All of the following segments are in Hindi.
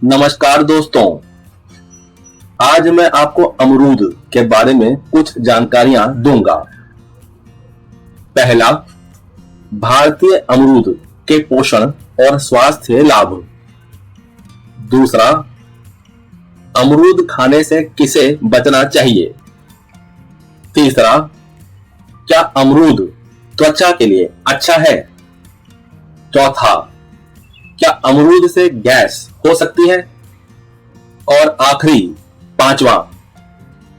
नमस्कार दोस्तों, आज मैं आपको अमरूद के बारे में कुछ जानकारियां दूंगा। पहला, भारतीय अमरूद के पोषण और स्वास्थ्य लाभ। दूसरा, अमरूद खाने से किसे बचना चाहिए। तीसरा, क्या अमरूद त्वचा के लिए अच्छा है। चौथा, क्या अमरूद से गैस हो सकती है। और आखिरी, पांचवा,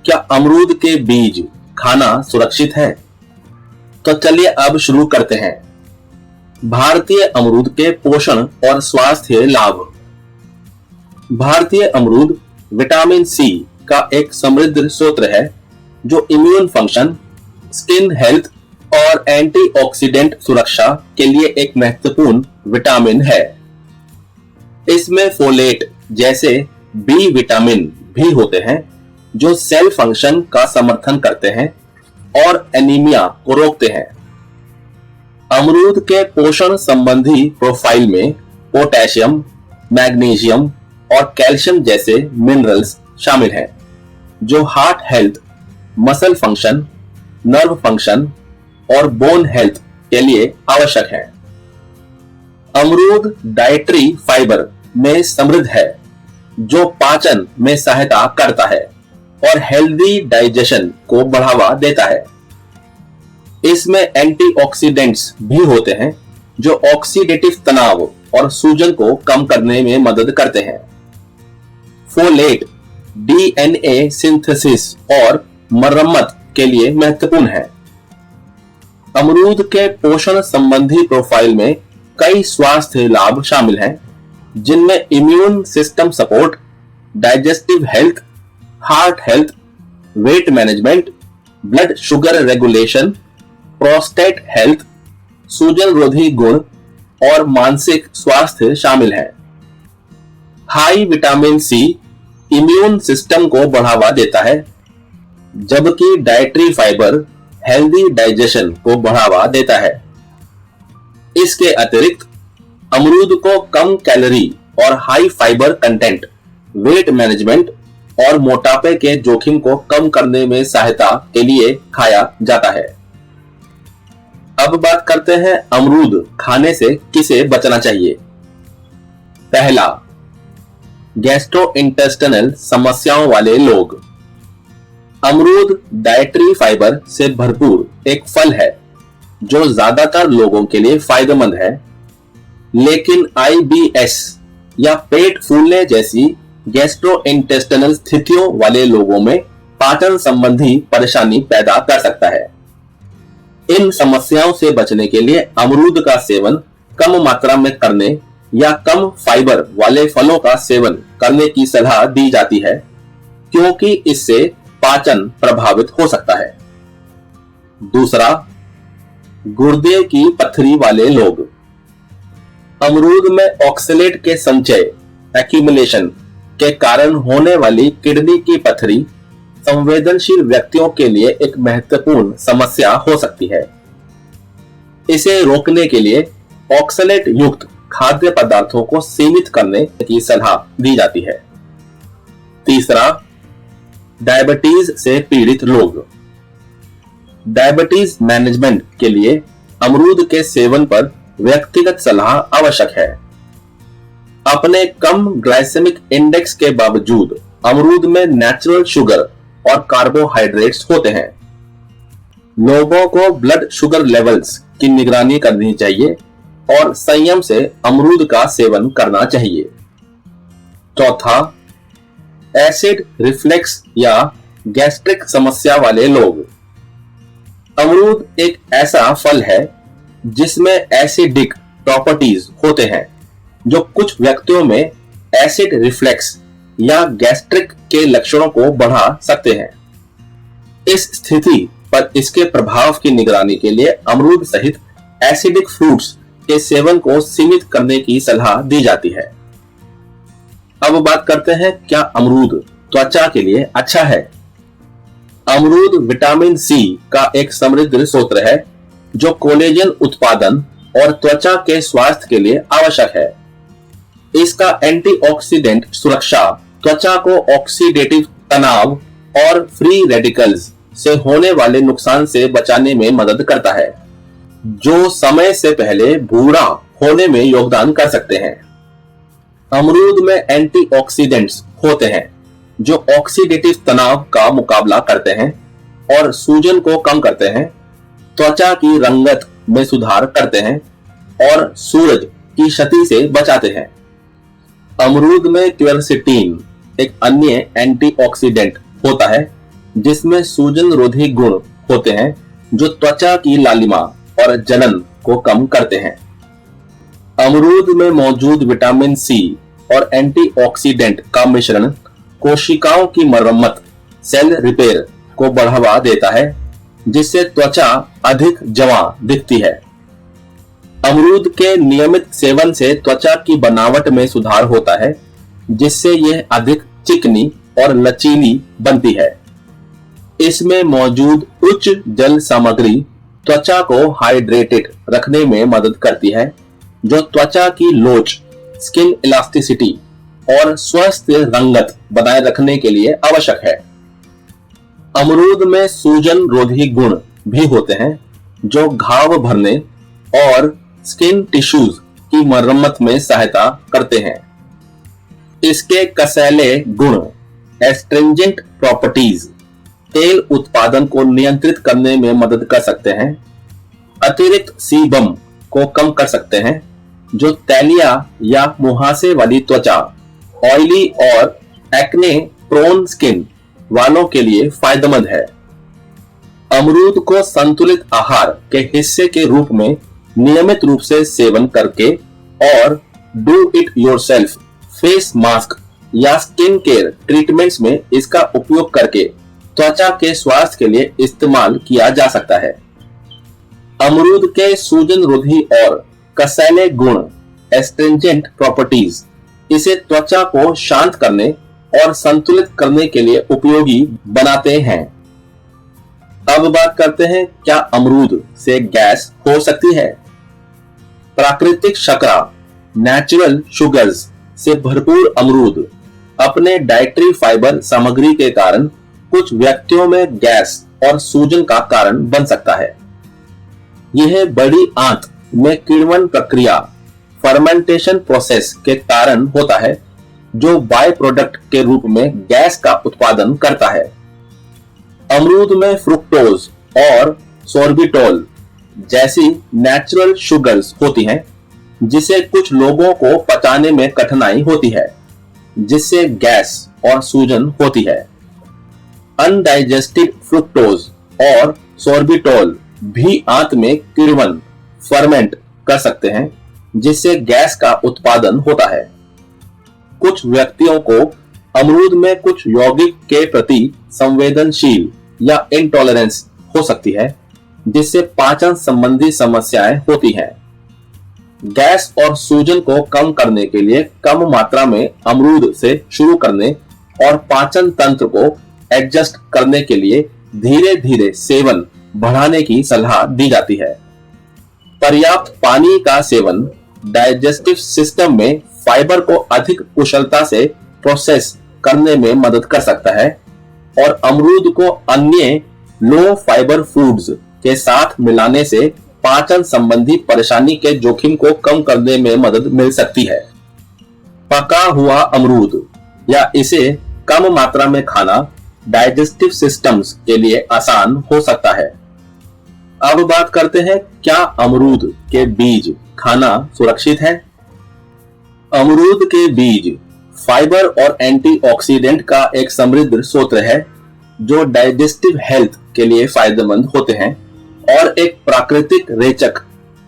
क्या अमरूद के बीज खाना सुरक्षित है। तो चलिए अब शुरू करते हैं। भारतीय अमरूद के पोषण और स्वास्थ्य लाभ। भारतीय अमरूद विटामिन सी का एक समृद्ध स्रोत है जो इम्यून फंक्शन, स्किन हेल्थ और एंटीऑक्सीडेंट सुरक्षा के लिए एक महत्वपूर्ण विटामिन है। इसमें फोलेट जैसे बी विटामिन भी होते हैं जो सेल फंक्शन का समर्थन करते हैं और एनीमिया को रोकते हैं। अमरूद के पोषण संबंधी प्रोफाइल में पोटेशियम, मैग्नीशियम और कैल्शियम जैसे मिनरल्स शामिल हैं जो heart health, muscle function, nerve function और बोन हेल्थ के लिए आवश्यक है। अमरूद डाइटरी फाइबर में समृद्ध है जो पाचन में सहायता करता है और हेल्दी डाइजेशन को बढ़ावा देता है। इसमें एंटीऑक्सीडेंट्स भी होते हैं जो ऑक्सीडेटिव तनाव और सूजन को कम करने में मदद करते हैं। फोलेट डीएनए सिंथेसिस और मरम्मत के लिए महत्वपूर्ण है। अमरूद के पोषण संबंधी प्रोफाइल में कई स्वास्थ्य लाभ शामिल हैं जिनमें immune system support, digestive health, heart health, weight management, blood sugar regulation, prostate health, सूजन रोधी गुण और मानसिक स्वास्थ्य शामिल है। High vitamin C immune system को बढ़ावा देता है जबकि डाइटरी फाइबर हेल्दी डाइजेशन को बढ़ावा देता है। इसके अतिरिक्त अमरूद को कम कैलोरी और high fibre content, weight management और मोटापे के जोखिम को कम करने में सहायता के लिए खाया जाता है। अब बात करते हैं अमरूद खाने से किसे बचना चाहिए। पहला, गैस्ट्रोइंटेस्टाइनल समस्याओं वाले लोग। अमरूद डाइटरी फाइबर से भरपूर एक फल है जो ज्यादातर लोगों के लिए फायदेमंद है, लेकिन आईबीएस या पेट फूलने जैसी गैस्ट्रोइंटेस्टाइनल स्थितियों वाले लोगों में पाचन संबंधी परेशानी पैदा कर सकता है। इन समस्याओं से बचने के लिए अमरूद का सेवन कम मात्रा में करने या कम फाइबर वाले फलों का सेवन करने की सलाह दी जाती है क्योंकि इससे पाचन प्रभावित हो सकता है। दूसरा, गुर्दे की पथरी वाले लोग। अमरूद में ऑक्सलेट के संचय एक्यूमुलेशन के कारण होने वाली किडनी की पथरी संवेदनशील व्यक्तियों के लिए एक महत्वपूर्ण समस्या हो सकती है। इसे रोकने के लिए ऑक्सलेट युक्त खाद्य पदार्थों को सीमित करने की सलाह दी जाती है। तीसरा, डायबिटीज से पीड़ित लोग। डायबिटीज मैनेजमेंट के लिए अमरूद के सेवन पर व्यक्तिगत सलाह आवश्यक है। अपने कम ग्लाइसेमिक इंडेक्स के बावजूद अमरूद में नेचुरल शुगर और कार्बोहाइड्रेट्स होते हैं। लोगों को ब्लड शुगर लेवल्स की निगरानी करनी चाहिए और संयम से अमरूद का सेवन करना चाहिए। चौथा, एसिड रिफ्लेक्स या गैस्ट्रिक समस्या वाले लोग। अमरूद एक ऐसा फल है जिसमें एसिडिक प्रॉपर्टीज होते हैं जो कुछ व्यक्तियों में एसिड रिफ्लेक्स या गैस्ट्रिक के लक्षणों को बढ़ा सकते हैं। इस स्थिति पर इसके प्रभाव की निगरानी के लिए अमरूद सहित एसिडिक फ्रूट्स के सेवन को सीमित करने की सलाह दी जाती है। अब बात करते हैं क्या अमरूद त्वचा के लिए अच्छा है। अमरूद विटामिन सी का एक समृद्ध स्रोत है जो कोलेजन उत्पादन और त्वचा के स्वास्थ्य के लिए आवश्यक है। इसका एंटीऑक्सीडेंट सुरक्षा त्वचा को ऑक्सीडेटिव तनाव और फ्री रेडिकल्स से होने वाले नुकसान से बचाने में मदद करता है, जो समय से पहले बूढ़ा होने में योगदान कर सकते हैं। अमरूद में एंटीऑक्सीडेंट्स होते हैं जो ऑक्सीडेटिव तनाव का मुकाबला करते हैं और सूजन को कम करते हैं, त्वचा की रंगत में सुधार करते हैं और सूरज की क्षति से बचाते हैं। अमरूद में क्वेरसेटीन एक अन्य एंटीऑक्सीडेंट होता है जिसमें सूजन रोधी गुण होते हैं जो त्वचा की लालिमा और जलन को कम करते हैं। अमरूद में मौजूद विटामिन सी और एंटीऑक्सीडेंट का मिश्रण कोशिकाओं की मरम्मत सेल रिपेयर को बढ़ावा देता है, जिससे त्वचा अधिक जवां दिखती है। अमरूद के नियमित सेवन से त्वचा की बनावट में सुधार होता है, जिससे यह अधिक चिकनी और लचीली बनती है। इसमें मौजूद उच्च जल सामग्री त्वचा को हाइड्रेटेड रखने में मदद करती है, जो त्वचा की लोच, स्किन इलास्टिसिटी और स्वस्थ रंगत बनाए रखने के लिए आवश्यक है। अमरूद में सूजन रोधी गुण भी होते हैं जो घाव भरने और स्किन टिश्यूज की मरम्मत में सहायता करते हैं। इसके कसैले गुण, एस्ट्रिंजेंट प्रॉपर्टीज, तेल उत्पादन को नियंत्रित करने में मदद कर सकते हैं। अतिरिक्त सीबम को कम कर सकते हैं, जो तैलिया या मुहासे वाली त्वचा, ऑयली और एक्ने प्रोन स्किन वालों के लिए फायदेमंद है। अमरूद को संतुलित आहार के हिस्से के रूप में नियमित रूप से सेवन करके और do it yourself face mask या स्किन केयर ट्रीटमेंट्स में इसका उपयोग करके त्वचा के स्वास्थ्य के लिए इस्तेमाल किया जा सकता है। अमरूद के सूजन रोधी और कसैले गुण, एस्ट्रिंजेंट प्रॉपर्टीज, इसे त्वचा को शांत करने और संतुलित करने के लिए उपयोगी बनाते हैं। अब बात करते हैं, क्या अमरूद से गैस हो सकती है? प्राकृतिक शर्करा, नेचुरल शुगर्स से भरपूर अमरूद अपने डाइटरी फाइबर सामग्री के कारण कुछ व्यक्तियों में गैस और सूजन का कारण बन सकता है। यह बड़ी आंत में किण्वन प्रक्रिया, फर्मेंटेशन प्रोसेस के कारण होता है, जो बाय प्रोडक्ट के रूप में गैस का उत्पादन करता है। अमरूद में फ्रुक्टोज और सोर्बिटोल जैसी नेचुरल शुगर्स होती हैं, जिसे कुछ लोगों को पचाने में कठिनाई होती है, जिससे गैस और सूजन होती है। अनडाइजेस्टेड फ्रुक्टोज और सोर्बिटोल भी आंत में किण्वन, फर्मेंट कर सकते हैं, जिससे गैस का उत्पादन होता है। कुछ व्यक्तियों को अमरूद में कुछ यौगिक के प्रति संवेदनशील या इंटॉलरेंस हो सकती है, जिससे पाचन संबंधी समस्याएं होती हैं। गैस और सूजन को कम करने के लिए कम मात्रा में अमरूद से शुरू करने और पाचन तंत्र को एडजस्ट करने के लिए धीरे धीरे सेवन बढ़ाने की सलाह दी जाती है। पर्याप्त पानी का सेवन डाइजेस्टिव सिस्टम में फाइबर को अधिक कुशलता से प्रोसेस करने में मदद कर सकता है और अमरूद को अन्य लो फाइबर फूड्स के साथ मिलाने से पाचन संबंधी परेशानी के जोखिम को कम करने में मदद मिल सकती है। पका हुआ अमरूद या इसे कम मात्रा में खाना डाइजेस्टिव सिस्टम्स के लिए आसान हो सकता है। अब बात करते हैं, क्या अमरूद के बीज खाना सुरक्षित है? अमरूद के बीज फाइबर और एंटीऑक्सीडेंट का एक समृद्ध स्रोत है, जो डाइजेस्टिव हेल्थ के लिए फायदेमंद होते हैं और एक प्राकृतिक रेचक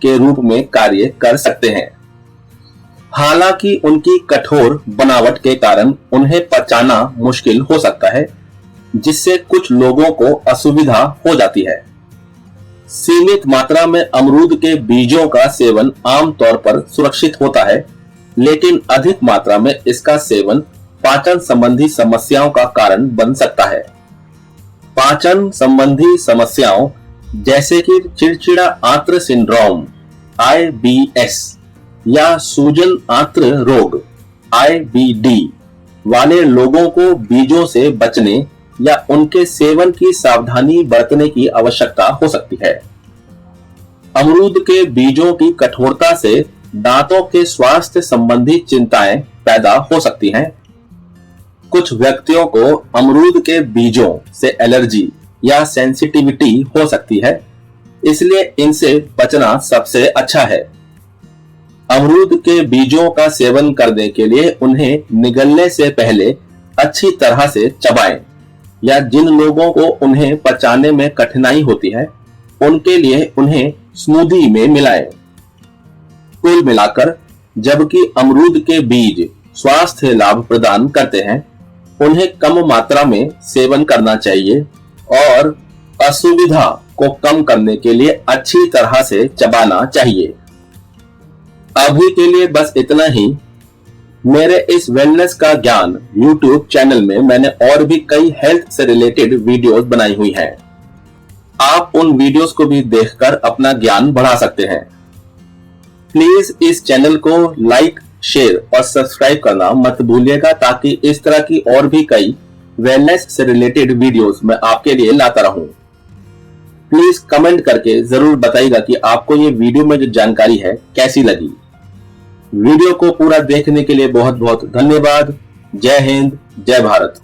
के रूप में कार्य कर सकते हैं। हालांकि उनकी कठोर बनावट के कारण उन्हें पचाना मुश्किल हो सकता है, जिससे कुछ लोगों को असुविधा हो जाती है। सीमित मात्रा में अमरूद के बीजों का सेवन आमतौर पर सुरक्षित होता है, लेकिन अधिक मात्रा में इसका सेवन पाचन संबंधी समस्याओं का कारण बन सकता है। पाचन संबंधी समस्याओं जैसे कि चिड़चिड़ा आंत्र सिंड्रोम, IBS या सूजन आंत्र रोग IBD वाले लोगों को बीजों से बचने या उनके सेवन की सावधानी बरतने की आवश्यकता हो सकती है। अमरूद के बीजों की कठोरता से दांतों के स्वास्थ्य संबंधी चिंताएं पैदा हो सकती हैं। कुछ व्यक्तियों को अमरूद के बीजों से एलर्जी या सेंसिटिविटी हो सकती है, इसलिए इनसे बचना सबसे अच्छा है। अमरूद के बीजों का सेवन करने के लिए उन्हें निगलने से पहले अच्छी तरह से चबाएं, या जिन लोगों को उन्हें पचाने में कठिनाई होती है उनके लिए उन्हें स्मूदी में मिलाएं। कुल मिलाकर जबकि अमरूद के बीज स्वास्थ्य लाभ प्रदान करते हैं, उन्हें कम मात्रा में सेवन करना चाहिए और असुविधा को कम करने के लिए अच्छी तरह से चबाना चाहिए। अभी के लिए बस इतना ही। मेरे इस वेलनेस का ज्ञान YouTube चैनल में मैंने और भी कई हेल्थ से रिलेटेड वीडियोस बनाई हुई हैं। आप उन वीडियोस को भी देखकर अपना ज्ञान बढ़ा सकते हैं। प्लीज इस चैनल को लाइक, शेयर और सब्सक्राइब करना मत भूलिएगा, ताकि इस तरह की और भी कई वेलनेस से रिलेटेड वीडियोस मैं आपके लिए लाता रहूं। प्लीज कमेंट करके जरूर बताइएगा कि आपको ये वीडियो में जो जानकारी है कैसी लगी। वीडियो को पूरा देखने के लिए बहुत बहुत धन्यवाद। जय हिंद, जय भारत।